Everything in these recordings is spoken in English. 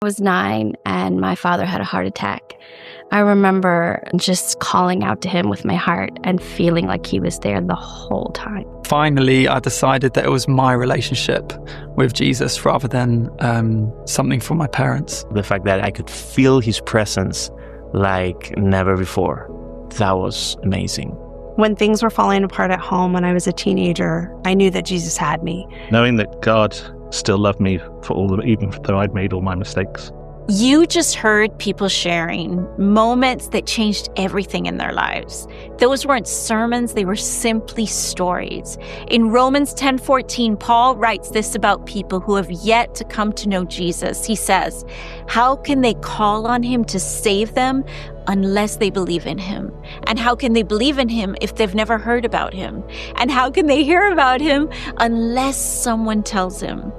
I was 9 and my father had a heart attack. I remember just calling out to him with my heart and feeling like he was there the whole time. Finally, I decided that it was my relationship with Jesus rather than something from my parents. The fact that I could feel his presence like never before, that was amazing. When things were falling apart at home when I was a teenager, I knew that Jesus had me. Knowing that God still loved me for even though I'd made all my mistakes. You just heard people sharing moments that changed everything in their lives. Those weren't sermons, they were simply stories. In Romans 10:14, Paul writes this about people who have yet to come to know Jesus. He says, "How can they call on him to save them unless they believe in him? And how can they believe in him if they've never heard about him? And how can they hear about him unless someone tells them?"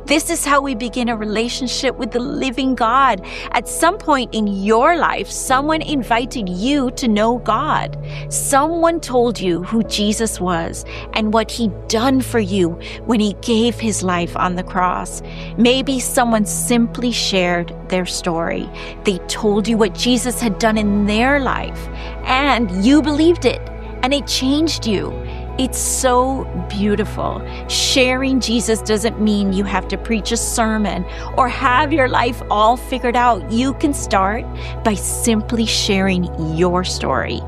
This is how we begin a relationship with the living God. At some point in your life, someone invited you to know God. Someone told you who Jesus was and what he'd done for you when he gave his life on the cross. Maybe someone simply shared their story. They told you what Jesus had done in their life, and you believed it, and it changed you. It's so beautiful. Sharing Jesus doesn't mean you have to preach a sermon or have your life all figured out. You can start by simply sharing your story.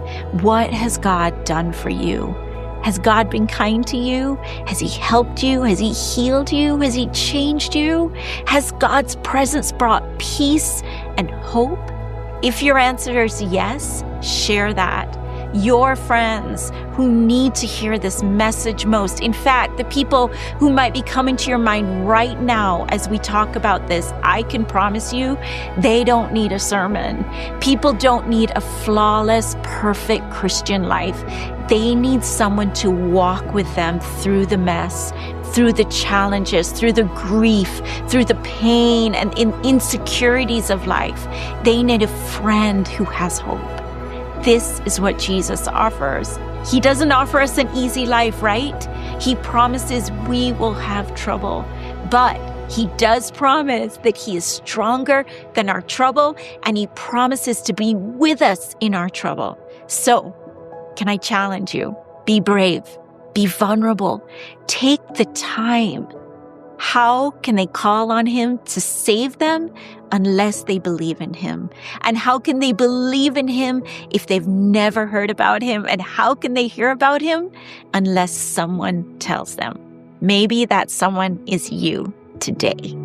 What has God done for you? Has God been kind to you? Has he helped you? Has he healed you? Has he changed you? Has God's presence brought peace and hope? If your answer is yes, share that. Your friends who need to hear this message most. In fact, the people who might be coming to your mind right now as we talk about this, I can promise you, they don't need a sermon. People don't need a flawless, perfect Christian life. They need someone to walk with them through the mess, through the challenges, through the grief, through the pain and insecurities of life. They need a friend who has hope. This is what Jesus offers. He doesn't offer us an easy life, right? He promises we will have trouble, but he does promise that he is stronger than our trouble, and he promises to be with us in our trouble. So, can I challenge you? Be brave, be vulnerable, take the time. How can they call on him to save them unless they believe in him? And how can they believe in him if they've never heard about him? And how can they hear about him unless someone tells them? Maybe that someone is you today.